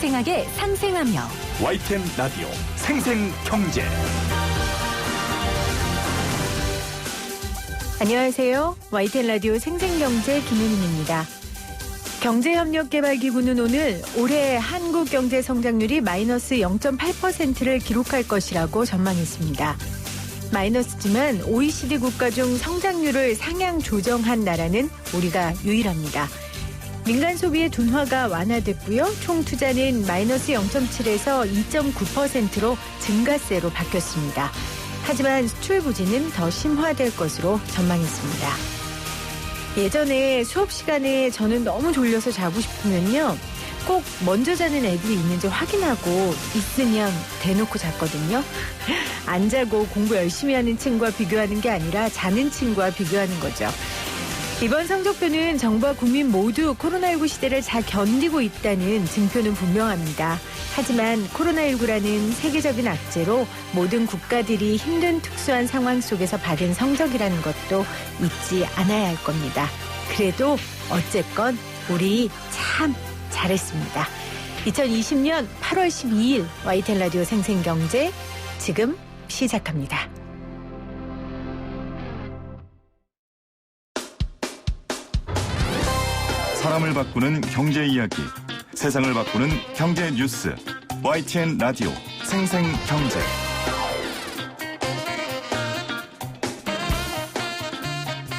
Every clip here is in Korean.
생생하게 상생하며 YTN 라디오 생생경제. 안녕하세요. YTN 라디오 생생경제 김혜민입니다. 경제협력개발기구는 오늘 올해 한국 경제 성장률이 마이너스 0.8%를 기록할 것이라고 전망했습니다. 마이너스지만 OECD 국가 중 성장률을 상향 조정한 나라는 우리가 유일합니다. 민간 소비의 둔화가 완화됐고요. 총 투자는 마이너스 0.7에서 2.9%로 증가세로 바뀌었습니다. 하지만 수출 부진은 더 심화될 것으로 전망했습니다. 예전에 수업 시간에 저는 너무 졸려서 자고 싶으면요. 꼭 먼저 자는 애들이 있는지 확인하고 있으면 대놓고 잤거든요. 안 자고 공부 열심히 하는 친구와 비교하는 게 아니라 자는 친구와 비교하는 거죠. 이번 성적표는 정부와 국민 모두 코로나19 시대를 잘 견디고 있다는 증표는 분명합니다. 하지만 코로나19라는 세계적인 악재로 모든 국가들이 힘든 특수한 상황 속에서 받은 성적이라는 것도 잊지 않아야 할 겁니다. 그래도 어쨌건 우리 참 잘했습니다. 2020년 8월 12일 YTN 라디오 생생경제 지금 시작합니다. 사람을 바꾸는 경제 이야기, 세상을 바꾸는 경제 뉴스. YTN 라디오 생생경제.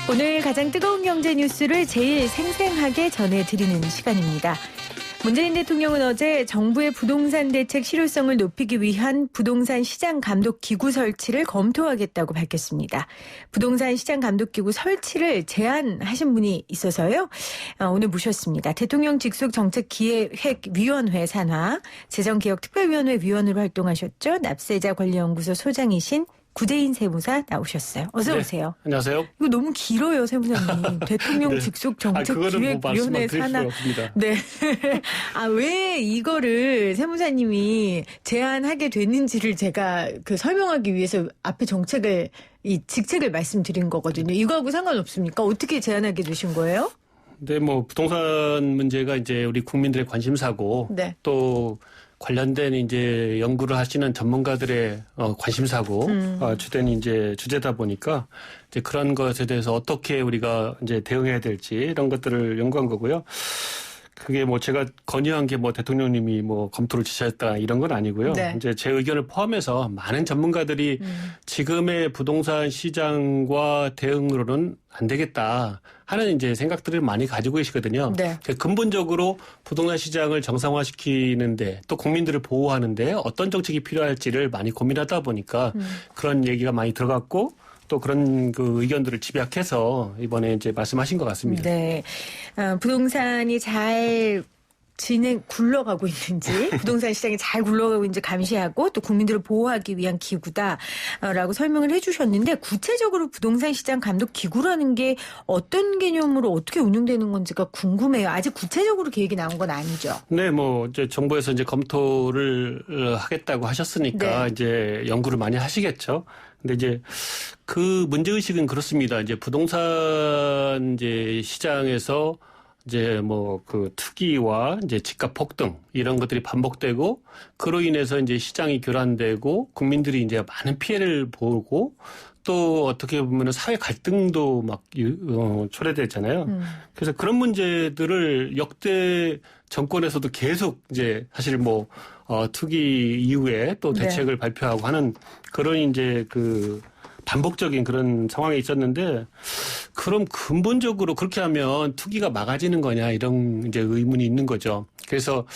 오늘 가장 뜨거운 경제 뉴스를 제일 생생하게 전해드리는 시간입니다. 문재인 대통령은 어제 정부의 부동산 대책 실효성을 높이기 위한 부동산 시장 감독 기구 설치를 검토하겠다고 밝혔습니다. 부동산 시장 감독 기구 설치를 제안하신 분이 있어서요. 오늘 모셨습니다. 대통령 직속 정책기획위원회 산하 재정개혁특별위원회 위원으로 활동하셨죠. 납세자권리연구소 소장이신 구재인 세무사 나오셨어요. 어서 오세요. 안녕하세요. 이거 너무 길어요, 세무사님. 대통령 네. 직속 정책기획위원회 산하. 네. 아, 왜 이거를 세무사님이 제안하게 됐는지를 제가 설명하기 위해서 앞에 이 직책을 말씀드린 거거든요. 이거하고 상관없습니까? 어떻게 제안하게 되신 거예요? 네, 부동산 문제가 이제 우리 국민들의 관심사고, 네. 또 관련된 이제 연구를 하시는 전문가들의 관심사고, 주된 이제 주제다 보니까 이제 그런 것에 대해서 어떻게 우리가 이제 대응해야 될지 이런 것들을 연구한 거고요. 그게 제가 건의한 게 대통령님이 검토를 지시했다 이런 건 아니고요. 네. 이제 제 의견을 포함해서 많은 전문가들이 지금의 부동산 시장과 대응으로는 안 되겠다 하는 이제 생각들을 많이 가지고 계시거든요. 네. 근본적으로 부동산 시장을 정상화시키는데 또 국민들을 보호하는데 어떤 정책이 필요할지를 많이 고민하다 보니까 그런 얘기가 많이 들어갔고 또 그런 의견들을 집약해서 이번에 이제 말씀하신 것 같습니다. 네. 부동산이 잘 굴러가고 있는지, 부동산 시장이 잘 굴러가고 있는지 감시하고 또 국민들을 보호하기 위한 기구다라고 설명을 해주셨는데 구체적으로 부동산 시장 감독 기구라는 게 어떤 개념으로 어떻게 운영되는 건지가 궁금해요. 아직 구체적으로 계획이 나온 건 아니죠? 네, 이제 정부에서 이제 검토를 하겠다고 하셨으니까 네. 이제 연구를 많이 하시겠죠. 근데 이제 그 문제의식은 그렇습니다. 이제 부동산 이제 시장에서 이제 투기와 이제 집값 폭등 이런 것들이 반복되고 그로 인해서 이제 시장이 교란되고 국민들이 이제 많은 피해를 보고 또 어떻게 보면은 사회 갈등도 초래되잖아요. 그래서 그런 문제들을 역대 정권에서도 계속 이제 사실 투기 이후에 또 대책을 네. 발표하고 하는 그런 이제 반복적인 그런 상황이 있었는데 그럼 근본적으로 그렇게 하면 투기가 막아지는 거냐 이런 이제 의문이 있는 거죠. 그래서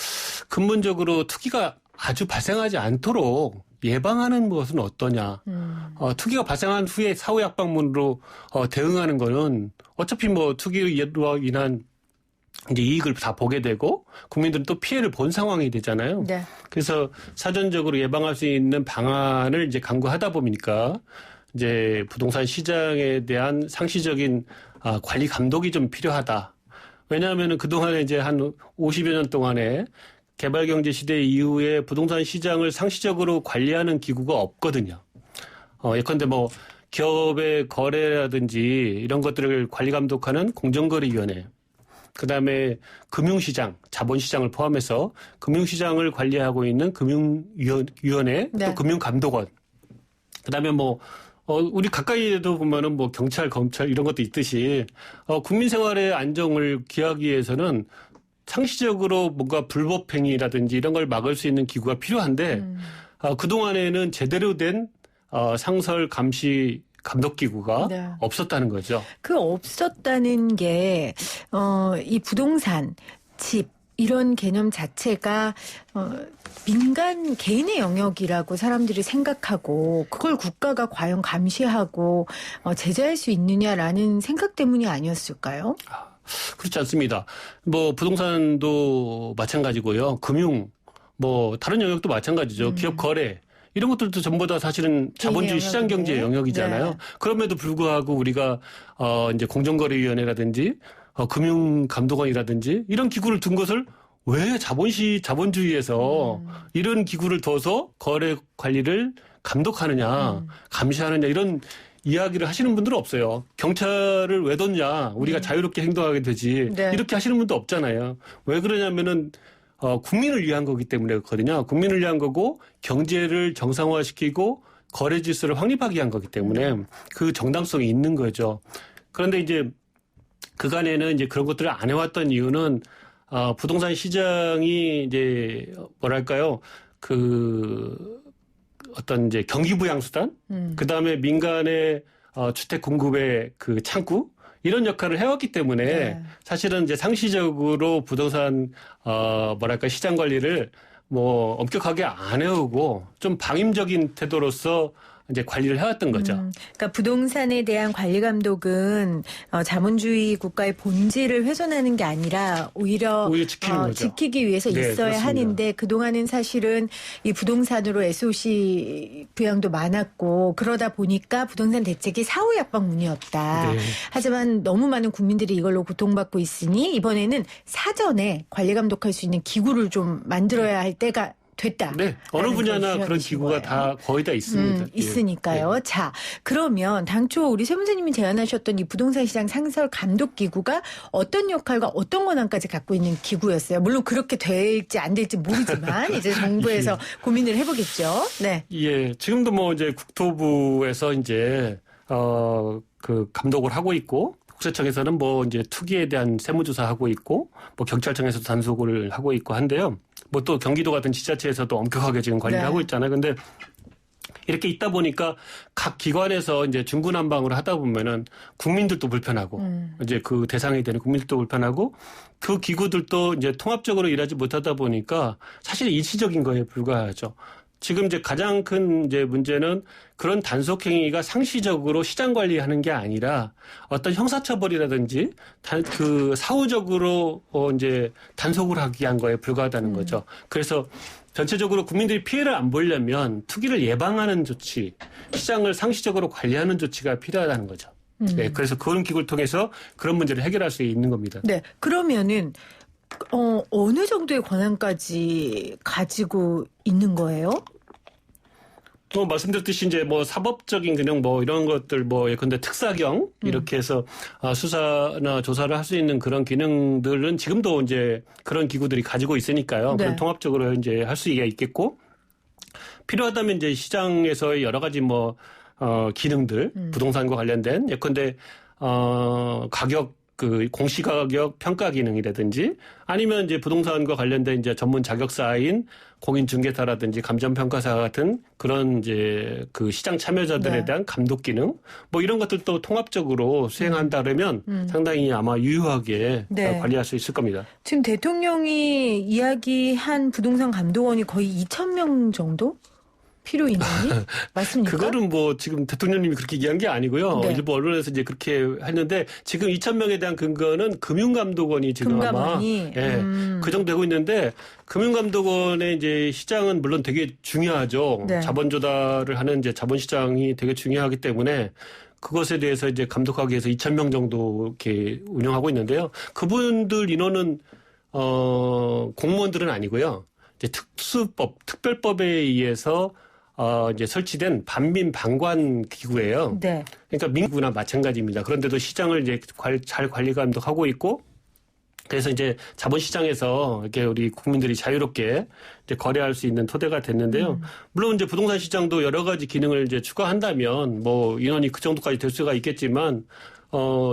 근본적으로 투기가 아주 발생하지 않도록 예방하는 것은 어떠냐. 투기가 발생한 후에 사후 약방문으로 대응하는 거는 어차피 투기로 인한 이제 이익을 다 보게 되고 국민들은 또 피해를 본 상황이 되잖아요. 네. 그래서 사전적으로 예방할 수 있는 방안을 이제 강구하다 보니까 이제 부동산 시장에 대한 상시적인 관리 감독이 좀 필요하다. 왜냐하면은 그동안에 이제 한 50여 년 동안에 개발경제 시대 이후에 부동산 시장을 상시적으로 관리하는 기구가 없거든요. 예컨대 기업의 거래라든지 이런 것들을 관리 감독하는 공정거래위원회. 그다음에 금융시장, 자본시장을 포함해서 금융시장을 관리하고 있는 금융위원회, 네. 또 금융감독원. 그다음에 뭐 우리 가까이에도 보면은 뭐 경찰, 검찰 이런 것도 있듯이 국민 생활의 안정을 기하기 위해서는 상시적으로 뭔가 불법행위라든지 이런 걸 막을 수 있는 기구가 필요한데 그동안에는 제대로 된 상설 감시 감독기구가 네. 없었다는 거죠. 그 없었다는 게, 이 부동산, 집, 이런 개념 자체가, 민간 개인의 영역이라고 사람들이 생각하고, 그걸 국가가 과연 감시하고, 제재할 수 있느냐라는 생각 때문이 아니었을까요? 그렇지 않습니다. 뭐 부동산도 마찬가지고요. 금융, 뭐 다른 영역도 마찬가지죠. 기업 거래. 이런 것들도 전부 다 사실은 자본주의 시장 경제 영역이잖아요. 네. 그럼에도 불구하고 우리가 이제 공정거래위원회라든지 금융감독원이라든지 이런 기구를 둔 것을 왜 자본주의에서 이런 기구를 둬서 거래 관리를 감독하느냐, 감시하느냐 이런 이야기를 하시는 분들은 없어요. 경찰을 왜 뒀냐, 우리가 자유롭게 행동하게 되지. 네. 이렇게 하시는 분도 없잖아요. 왜 그러냐면은 국민을 위한 거기 때문에 그렇거든요. 국민을 위한 거고 경제를 정상화시키고 거래 질서를 확립하기 위한 거기 때문에 그 정당성이 있는 거죠. 그런데 이제 그간에는 이제 그런 것들을 안 해왔던 이유는 부동산 시장이 이제 뭐랄까요, 그 어떤 이제 경기부양수단, 그 다음에 민간의 주택 공급의 그 창구. 이런 역할을 해왔기 때문에 네. 사실은 이제 상시적으로 부동산 뭐랄까 시장 관리를 뭐 엄격하게 안 해오고 좀 방임적인 태도로서 이제 관리를 해왔던 거죠. 그러니까 부동산에 대한 관리 감독은 자본주의 국가의 본질을 훼손하는 게 아니라 오히려 지키는 거죠. 지키기 위해서 네, 있어야 그렇습니다. 하는데 그동안은 사실은 이 부동산으로 SOC 부양도 많았고 그러다 보니까 부동산 대책이 사후약방문이었다. 네. 하지만 너무 많은 국민들이 이걸로 고통받고 있으니 이번에는 사전에 관리 감독할 수 있는 기구를 좀 만들어야 할 때가 됐다. 네, 어느 분야나 그런 기구가 다 거의 다 있습니다. 있으니까요. 예. 자, 그러면 당초 우리 세 선생님이 제안하셨던 이 부동산 시장 상설 감독 기구가 어떤 역할과 어떤 권한까지 갖고 있는 기구였어요. 물론 그렇게 될지 안 될지 모르지만 이제 정부에서 고민을 해보겠죠. 네. 예, 지금도 뭐 이제 국토부에서 이제 그 감독을 하고 있고. 국세청에서는 뭐 이제 투기에 대한 세무조사하고 있고, 뭐 경찰청에서도 단속을 하고 있고 한데요. 뭐 또 경기도 같은 지자체에서도 엄격하게 지금 관리를 네. 하고 있잖아요. 근데 이렇게 있다 보니까 각 기관에서 이제 중구난방으로 하다 보면은 국민들도 불편하고, 이제 그 대상이 되는 국민들도 불편하고, 그 기구들도 이제 통합적으로 일하지 못하다 보니까 사실 일시적인 거에 불과하죠. 지금 이제 가장 큰 이제 문제는 그런 단속 행위가 상시적으로 시장 관리하는 게 아니라 어떤 형사처벌이라든지 그 사후적으로 이제 단속을 하기 위한 거에 불과하다는 거죠. 그래서 전체적으로 국민들이 피해를 안 보려면 투기를 예방하는 조치, 시장을 상시적으로 관리하는 조치가 필요하다는 거죠. 네, 그래서 그런 기구를 통해서 그런 문제를 해결할 수 있는 겁니다. 네. 그러면은 어느 정도의 권한까지 가지고 있는 거예요? 말씀드렸듯이 이제 뭐 사법적인 그냥 뭐 이런 것들 뭐 예컨대 특사경 이렇게 해서 수사나 조사를 할 수 있는 그런 기능들은 지금도 이제 그런 기구들이 가지고 있으니까요. 네. 그런 통합적으로 이제 할 수 있겠고 필요하다면 이제 시장에서의 여러 가지 뭐 기능들 부동산과 관련된 예컨대 가격 그 공시가격 평가 기능이라든지 아니면 이제 부동산과 관련된 이제 전문 자격사인 공인중개사라든지 감정평가사 같은 그런 이제 그 시장 참여자들에 네. 대한 감독 기능 뭐 이런 것들도 통합적으로 수행한다면 상당히 아마 유효하게 네. 관리할 수 있을 겁니다. 지금 대통령이 이야기한 부동산 감독원이 거의 2,000명 정도? 필요 인원이? 맞습니까? 그거는 뭐 지금 대통령님이 그렇게 얘기한 게 아니고요. 네. 일부 언론에서 이제 그렇게 했는데 지금 2,000명에 대한 근거는 금융감독원이 지금 금감원이? 아마 그 정도 되고 있는데 금융감독원의 이제 시장은 물론 되게 중요하죠. 네. 자본 조달을 하는 이제 자본시장이 되게 중요하기 때문에 그것에 대해서 이제 감독하기 위해서 2,000명 정도 이렇게 운영하고 있는데요. 그분들 인원은 공무원들은 아니고요. 이제 특별법에 의해서 이제 설치된 반민 방관 기구예요. 네. 그러니까 민구나 마찬가지입니다. 그런데도 시장을 이제 잘 관리 감독하고 있고 그래서 이제 자본시장에서 이렇게 우리 국민들이 자유롭게 이제 거래할 수 있는 토대가 됐는데요. 물론 이제 부동산 시장도 여러 가지 기능을 이제 추가한다면 뭐 인원이 그 정도까지 될 수가 있겠지만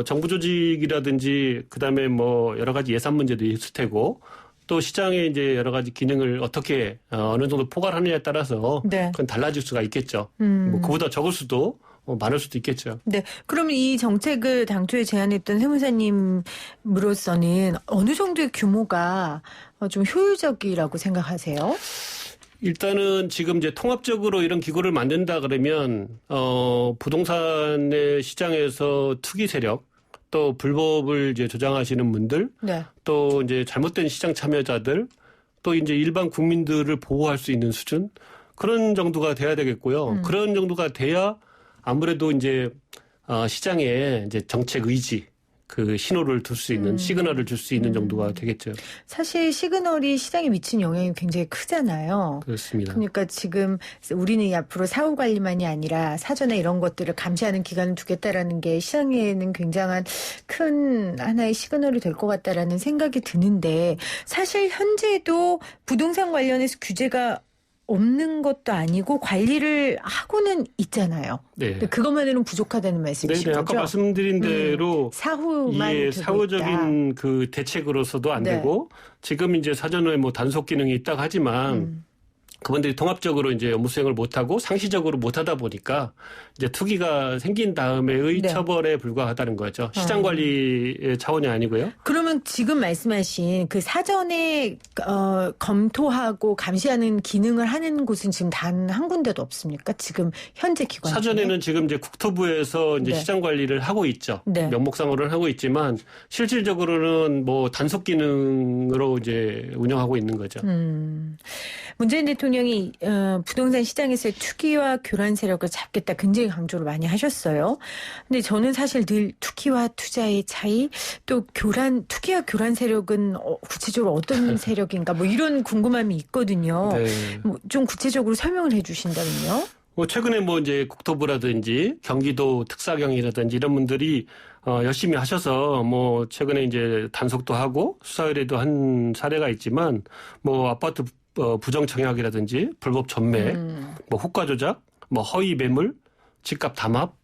정부 조직이라든지 그다음에 뭐 여러 가지 예산 문제도 있을 테고 또 시장의 이제 여러 가지 기능을 어떻게 어느 정도 포괄하느냐에 따라서 네. 그건 달라질 수가 있겠죠. 뭐 그보다 적을 수도 많을 수도 있겠죠. 네. 그럼 이 정책을 당초에 제안했던 세무사님으로서는 어느 정도의 규모가 좀 효율적이라고 생각하세요? 일단은 지금 이제 통합적으로 이런 기구를 만든다 그러면 부동산의 시장에서 투기 세력 또 불법을 이제 조장하시는 분들 네. 또 이제 잘못된 시장 참여자들 또 이제 일반 국민들을 보호할 수 있는 수준 그런 정도가 돼야 되겠고요. 그런 정도가 돼야 아무래도 이제 시장에 이제 정책 의지 그 신호를 둘 수 있는 시그널을 줄 수 있는 정도가 되겠죠. 사실 시그널이 시장에 미친 영향이 굉장히 크잖아요. 그렇습니다. 그러니까 지금 우리는 앞으로 사후 관리만이 아니라 사전에 이런 것들을 감시하는 기간을 두겠다라는 게 시장에는 굉장한 큰 하나의 시그널이 될 것 같다라는 생각이 드는데 사실 현재도 부동산 관련해서 규제가 없는 것도 아니고 관리를 하고는 있잖아요. 네. 근데 그것만으로는 부족하다는 말씀이신 네, 거죠? 아까 말씀드린 대로 사후만 이게 되고 사후적인 있다. 그 대책으로서도 안 네. 되고 지금 이제 사전에 뭐 단속 기능이 있다고 하지만 그분들이 통합적으로 이제 업무 수행을 못하고 상시적으로 못하다 보니까 이제 투기가 생긴 다음에의 네. 처벌에 불과하다는 거죠. 시장 관리의 차원이 아니고요. 그러면 지금 말씀하신 그 사전에 검토하고 감시하는 기능을 하는 곳은 지금 단 한 군데도 없습니까? 지금 현재 기관 중에? 사전에는 지금 이제 국토부에서 이제 네. 시장 관리를 하고 있죠. 네. 명목상으로는 하고 있지만 실질적으로는 뭐 단속 기능으로 이제 운영하고 있는 거죠. 문재인 대통령이 부동산 시장에서의 투기와 교란 세력을 잡겠다 굉장히 강조를 많이 하셨어요. 근데 저는 사실 늘 투기와 투자의 차이 또 투기와 교란 세력은 구체적으로 어떤 세력인가 뭐 이런 궁금함이 있거든요. 네. 뭐 좀 구체적으로 설명을 해 주신다면요. 뭐 최근에 뭐 이제 국토부라든지 경기도 특사경이라든지 이런 분들이 열심히 하셔서 뭐 최근에 이제 단속도 하고 수사 의뢰도 한 사례가 있지만 뭐 아파트 부정 청약이라든지 불법 전매, 뭐 호가 조작, 뭐 허위 매물, 집값 담합,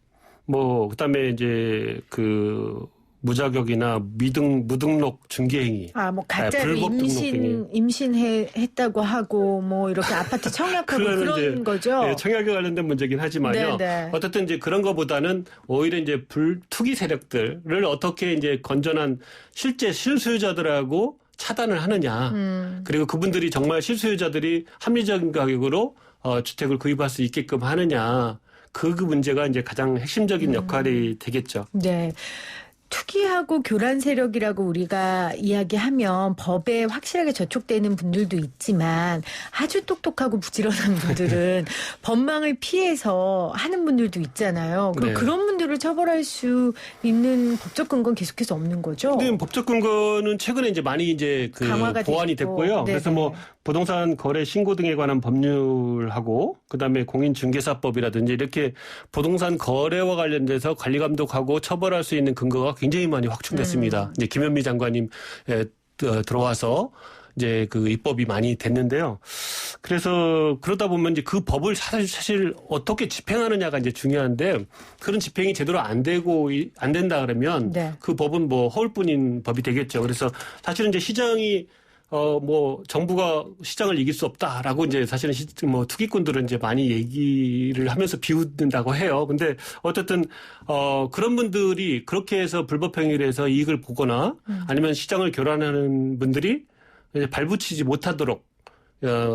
뭐 그다음에 이제 그 무자격이나 무등록 중개행위. 뭐 가짜로 불법 등록행위. 임신했다고 하고 뭐 이렇게 아파트 청약하고 그런 이제, 거죠. 네, 청약에 관련된 문제긴 하지만요. 네네. 어쨌든 이제 그런 거보다는 오히려 이제 투기 세력들을 어떻게 이제 건전한 실제 실수요자들하고 차단을 하느냐. 그리고 그분들이 정말 실수요자들이 합리적인 가격으로 주택을 구입할 수 있게끔 하느냐. 그 문제가 이제 가장 핵심적인 역할이 되겠죠. 네. 투기하고 교란 세력이라고 우리가 이야기하면 법에 확실하게 저촉되는 분들도 있지만 아주 똑똑하고 부지런한 분들은 법망을 피해서 하는 분들도 있잖아요. 그럼 네. 그런 분들을 처벌할 수 있는 법적 근거는 계속해서 없는 거죠? 근데 법적 근거는 최근에 이제 많이 이제 그 강화가 보완이 됐고. 됐고요. 네네. 그래서 뭐 부동산 거래 신고 등에 관한 법률하고 그다음에 공인중개사법이라든지 이렇게 부동산 거래와 관련돼서 관리 감독하고 처벌할 수 있는 근거가 굉장히 많이 확충됐습니다. 이제 김현미 장관님 들어와서 이제 그 입법이 많이 됐는데요. 그래서 그러다 보면 이제 그 법을 사실 어떻게 집행하느냐가 이제 중요한데 그런 집행이 제대로 안 된다 그러면 네. 그 법은 뭐 허울뿐인 법이 되겠죠. 그래서 사실은 이제 시장이 뭐 정부가 시장을 이길 수 없다라고 이제 사실은 뭐 투기꾼들은 이제 많이 얘기를 하면서 비웃는다고 해요. 근데 어쨌든 그런 분들이 그렇게 해서 불법 행위를 해서 이익을 보거나 아니면 시장을 교란하는 분들이 이제 발붙이지 못하도록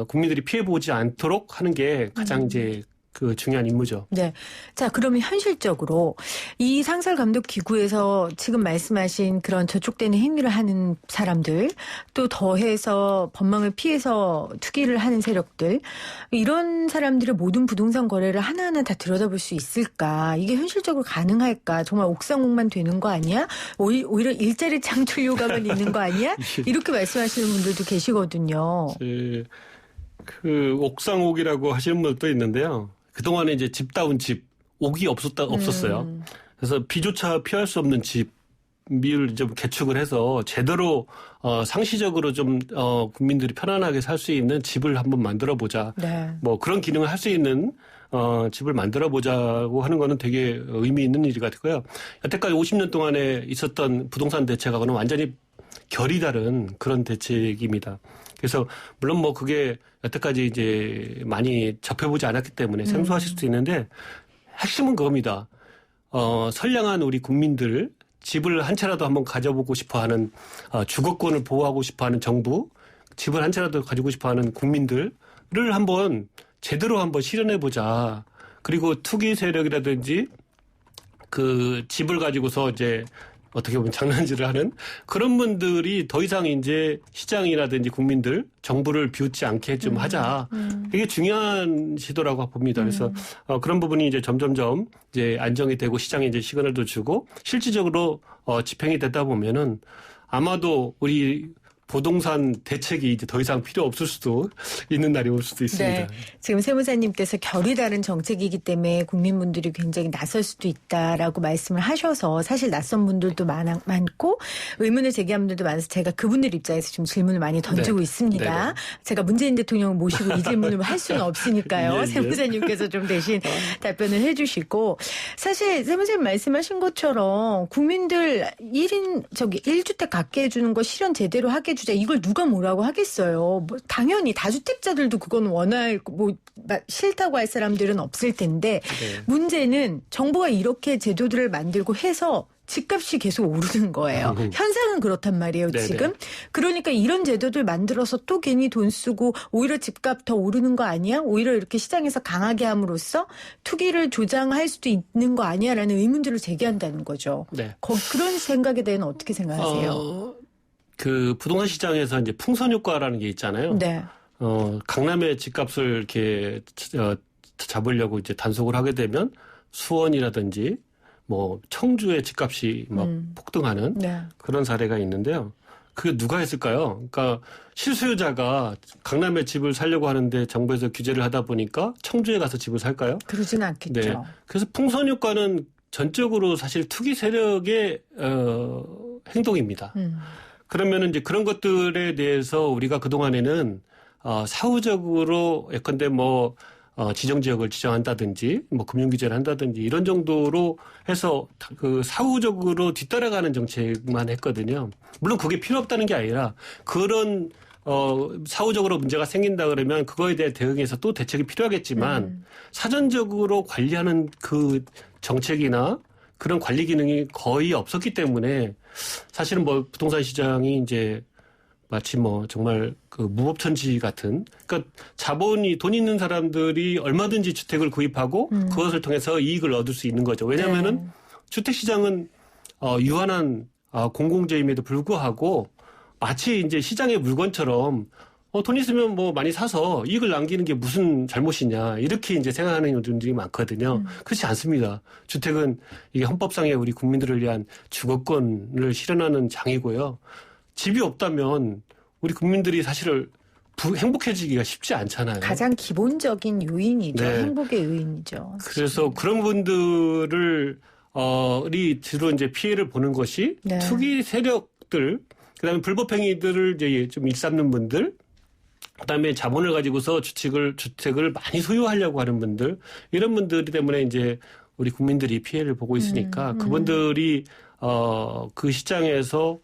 국민들이 피해 보지 않도록 하는 게 가장 이제 그 중요한 임무죠. 네. 자, 그러면 현실적으로 이 상설감독기구에서 지금 말씀하신 그런 저촉되는 행위를 하는 사람들 또 더해서 법망을 피해서 투기를 하는 세력들 이런 사람들의 모든 부동산 거래를 하나하나 다 들여다볼 수 있을까? 이게 현실적으로 가능할까? 정말 옥상옥만 되는 거 아니야? 오히려 일자리 창출 효과만 있는 거 아니야? 이렇게 말씀하시는 분들도 계시거든요. 그 옥상옥이라고 하시는 분들도 있는데요. 그동안에 이제 집다운 집, 옥이 없었어요. 그래서 비조차 피할 수 없는 집, 비율 좀 개축을 해서 제대로 상시적으로 좀 국민들이 편안하게 살 수 있는 집을 한번 만들어 보자. 네. 뭐 그런 기능을 할 수 있는 집을 만들어 보자고 하는 거는 되게 의미 있는 일 같고요. 여태까지 50년 동안에 있었던 부동산 대책하고는 완전히 결이 다른 그런 대책입니다. 그래서 물론 뭐 그게 여태까지 이제 많이 접해보지 않았기 때문에 생소하실 수도 있는데 핵심은 그겁니다. 선량한 우리 국민들 집을 한 채라도 한번 가져보고 싶어하는 주거권을 보호하고 싶어하는 정부, 집을 한 채라도 가지고 싶어하는 국민들을 한번 제대로 한번 실현해보자. 그리고 투기 세력이라든지 그 집을 가지고서 이제 어떻게 보면 장난질을 하는 그런 분들이 더 이상 이제 시장이라든지 국민들, 정부를 비웃지 않게 좀 하자. 이게 중요한 시도라고 봅니다. 그래서 그런 부분이 이제 점점점 이제 안정이 되고 시장에 이제 시그널도 주고 실질적으로 집행이 되다 보면은 아마도 우리 부동산 대책이 이제 더 이상 필요 없을 수도 있는 날이 올 수도 있습니다. 네. 지금 세무사님께서 결이 다른 정책이기 때문에 국민분들이 굉장히 낯설 수도 있다라고 말씀을 하셔서 사실 낯선 분들도 많고 의문을 제기한 분들도 많아서 제가 그분들 입장에서 좀 질문을 많이 던지고 네. 있습니다. 네네. 제가 문재인 대통령을 모시고 이 질문을 할 수는 없으니까요. 예. 세무사님께서 좀 대신 답변을 해 주시고 사실 세무사님 말씀하신 것처럼 국민들 1주택 갖게 해주는 거 실현 제대로 하게 주자. 이걸 누가 뭐라고 하겠어요. 뭐 당연히 다주택자들도 그건 싫다고 할 사람들은 없을 텐데 네. 문제는 정부가 이렇게 제도들을 만들고 해서 집값이 계속 오르는 거예요. 현상은 그렇단 말이에요, 네네. 지금. 그러니까 이런 제도들 만들어서 또 괜히 돈 쓰고 오히려 집값 더 오르는 거 아니야? 오히려 이렇게 시장에서 강하게 함으로써 투기를 조장할 수도 있는 거 아니야라는 의문들을 제기한다는 거죠. 네. 그런 생각에 대해서는 어떻게 생각하세요? 그 부동산 시장에서 이제 풍선 효과라는 게 있잖아요. 네. 강남의 집값을 이렇게 잡으려고 이제 단속을 하게 되면 수원이라든지 뭐 청주의 집값이 막 폭등하는 네. 그런 사례가 있는데요. 그게 누가 했을까요? 그러니까 실수요자가 강남에 집을 살려고 하는데 정부에서 규제를 하다 보니까 청주에 가서 집을 살까요? 그러진 않겠죠. 네. 그래서 풍선 효과는 전적으로 사실 투기 세력의 행동입니다. 그러면은 이제 그런 것들에 대해서 우리가 그동안에는 사후적으로 예컨대 지정 지역을 지정한다든지 금융 규제를 한다든지 이런 정도로 해서 그 사후적으로 뒤따라가는 정책만 했거든요. 물론 그게 필요 없다는 게 아니라 그런 사후적으로 문제가 생긴다 그러면 그거에 대해 대응해서 또 대책이 필요하겠지만 사전적으로 관리하는 그 정책이나 그런 관리 기능이 거의 없었기 때문에 사실은 부동산 시장이 이제 마치 정말 그 무법천지 같은, 그러니까 돈 있는 사람들이 얼마든지 주택을 구입하고 그것을 통해서 이익을 얻을 수 있는 거죠. 왜냐하면은 네. 주택 시장은 유한한 공공재임에도 불구하고 마치 이제 시장의 물건처럼 돈 있으면 많이 사서 이익을 남기는 게 무슨 잘못이냐 이렇게 이제 생각하는 분들이 많거든요. 그렇지 않습니다. 주택은 이게 헌법상의 우리 국민들을 위한 주거권을 실현하는 장이고요. 집이 없다면 우리 국민들이 사실 행복해지기가 쉽지 않잖아요. 가장 기본적인 요인이죠. 네. 행복의 요인이죠. 그래서 그런 분들을 주로 이제 피해를 보는 것이 네. 투기 세력들, 그다음에 불법행위들을 이제 좀 일삼는 분들. 그다음에 자본을 가지고서 주택을 많이 소유하려고 하는 분들, 이런 분들이 때문에 이제 우리 국민들이 피해를 보고 있으니까 그분들이 그 시장에서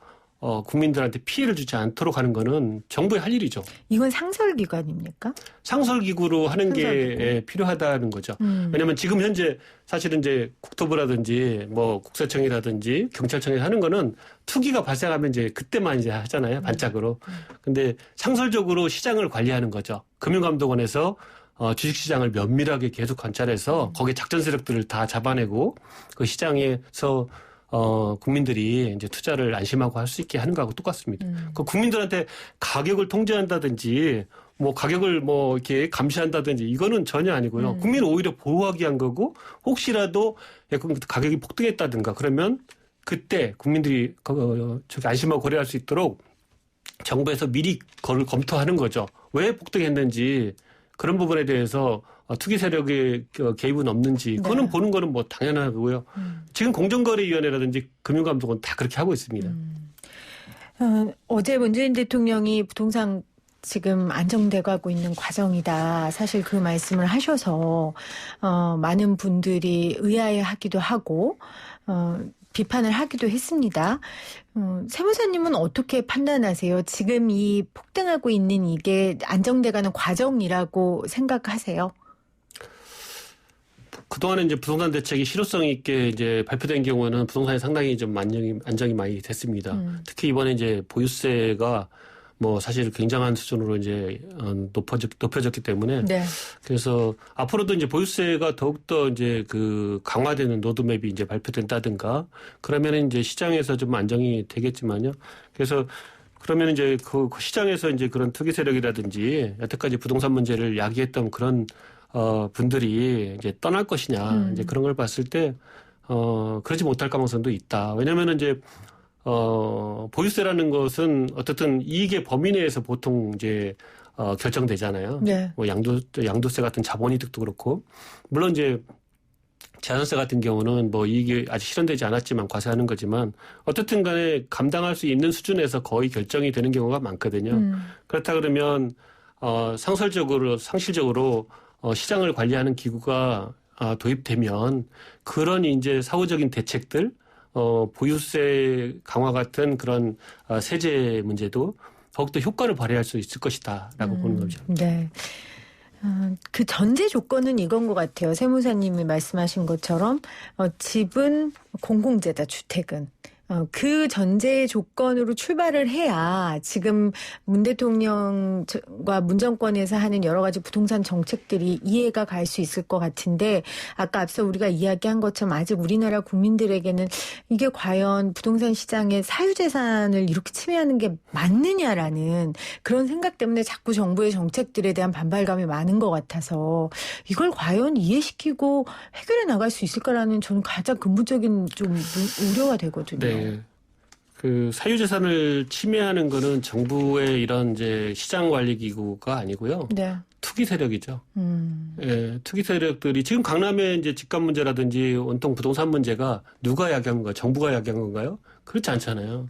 국민들한테 피해를 주지 않도록 하는 거는 정부의 할 일이죠. 이건 상설기관입니까? 상설기구로 하는 게 필요하다는 거죠. 왜냐하면 지금 현재 사실은 이제 국토부라든지 국세청이라든지 경찰청이 하는 거는 투기가 발생하면 이제 그때만 이제 하잖아요. 반짝으로. 근데 상설적으로 시장을 관리하는 거죠. 금융감독원에서 주식시장을 면밀하게 계속 관찰해서 거기에 작전 세력들을 다 잡아내고 그 시장에서 국민들이 이제 투자를 안심하고 할 수 있게 하는 거하고 똑같습니다. 그 국민들한테 가격을 통제한다든지 가격을 이렇게 감시한다든지 이거는 전혀 아니고요. 국민을 오히려 보호하기 위한 거고 혹시라도 가격이 폭등했다든가 그러면 그때 국민들이 안심하고 거래할 수 있도록 정부에서 미리 그걸 검토하는 거죠. 왜 폭등했는지 그런 부분에 대해서 투기 세력의 개입은 없는지 그거는 네. 보는 거는 뭐 당연하고요. 지금 공정거래위원회라든지 금융감독은 다 그렇게 하고 있습니다. 어제 문재인 대통령이 부동산 지금 안정돼 가고 있는 과정이다. 사실 그 말씀을 하셔서 많은 분들이 의아해하기도 하고 비판을 하기도 했습니다. 세무사님은 어떻게 판단하세요? 지금 이 폭등하고 있는 이게 안정돼가는 과정이라고 생각하세요? 그동안에 이제 부동산 대책이 실효성 있게 이제 발표된 경우는 부동산이 상당히 좀 안정이 많이 됐습니다. 특히 이번에 이제 보유세가 뭐 사실 굉장한 수준으로 이제 높여졌기 때문에 네. 그래서 앞으로도 이제 보유세가 더욱더 이제 그 강화되는 로드맵이 이제 발표된다든가 그러면 이제 시장에서 좀 안정이 되겠지만요. 그래서 그러면 이제 그 시장에서 이제 그런 투기 세력이라든지 여태까지 부동산 문제를 야기했던 그런 분들이 이제 떠날 것이냐 이제 그런 걸 봤을 때 그러지 못할 가능성도 있다. 왜냐면은 이제 보유세라는 것은 어쨌든 이익의 범위 내에서 보통 이제 결정되잖아요. 네. 뭐 양도세 같은 자본이득도 그렇고 물론 이제 재산세 같은 경우는 뭐 이익이 아직 실현되지 않았지만 과세하는 거지만 어쨌든 간에 감당할 수 있는 수준에서 거의 결정이 되는 경우가 많거든요. 그렇다 그러면 상실적으로 시장을 관리하는 기구가 도입되면 그런 이제 사후적인 대책들 보유세 강화 같은 그런 세제 문제도 더욱더 효과를 발휘할 수 있을 것이다라고 보는 거죠. 네. 그 전제 조건은 이건 것 같아요. 세무사님이 말씀하신 것처럼 집은 공공재다, 주택은. 그 전제 조건으로 출발을 해야 지금 문 대통령과 문 정권에서 하는 여러 가지 부동산 정책들이 이해가 갈 수 있을 것 같은데 아까 앞서 우리가 이야기한 것처럼 아직 우리나라 국민들에게는 이게 과연 부동산 시장의 사유재산을 이렇게 침해하는 게 맞느냐라는 그런 생각 때문에 자꾸 정부의 정책들에 대한 반발감이 많은 것 같아서 이걸 과연 이해시키고 해결해 나갈 수 있을까라는 저는 가장 근본적인 좀 우려가 되거든요. 네. 그 사유재산을 침해하는 거는 정부의 이런 이제 시장관리기구가 아니고요. 네. 투기 세력이죠. 예, 투기 세력들이 지금 강남의 이제 집값 문제라든지 온통 부동산 문제가 누가 야기한 건가요? 정부가 야기한 건가요? 그렇지 않잖아요.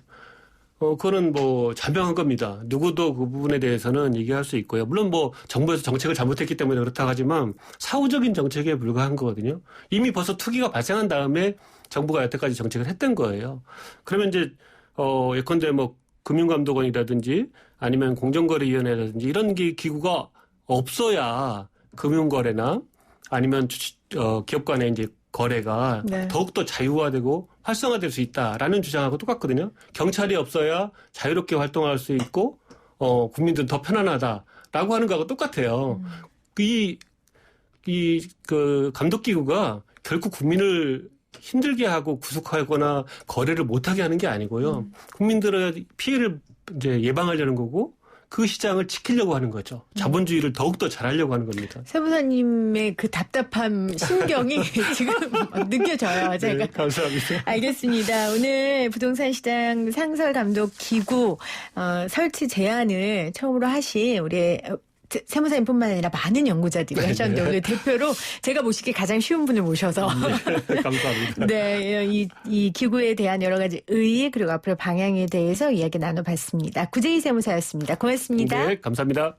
그거는 뭐 자명한 겁니다. 누구도 그 부분에 대해서는 얘기할 수 있고요. 물론 뭐 정부에서 정책을 잘못했기 때문에 그렇다고 하지만 사후적인 정책에 불과한 거거든요. 이미 벌써 투기가 발생한 다음에 정부가 여태까지 정책을 했던 거예요. 그러면 이제 예컨대 뭐 금융감독원이라든지 아니면 공정거래위원회라든지 이런 기구가 없어야 금융거래나 아니면 기업 간의 이제 거래가 네. 더욱더 자유화되고 활성화될 수 있다라는 주장하고 똑같거든요. 경찰이 없어야 자유롭게 활동할 수 있고 국민들은 더 편안하다라고 하는 거하고 똑같아요. 그 감독기구가 결국 국민을 힘들게 하고 구속하거나 거래를 못하게 하는 게 아니고요. 국민들의 피해를 이제 예방하려는 거고 그 시장을 지키려고 하는 거죠. 자본주의를 더욱더 잘하려고 하는 겁니다. 세무사님의 그 답답한 심경이 지금 느껴져요. 제가. 네, 감사합니다. 알겠습니다. 오늘 부동산 시장 상설감독기구 설치 제안을 처음으로 하신 우리 세무사님뿐만 아니라 많은 연구자들이 하셨는데 오늘 대표로 제가 모시기 가장 쉬운 분을 모셔서 네, 감사합니다. 네, 이 기구에 대한 여러 가지 의의 그리고 앞으로 방향에 대해서 이야기 나눠봤습니다. 구재희 세무사였습니다. 고맙습니다. 네, 감사합니다.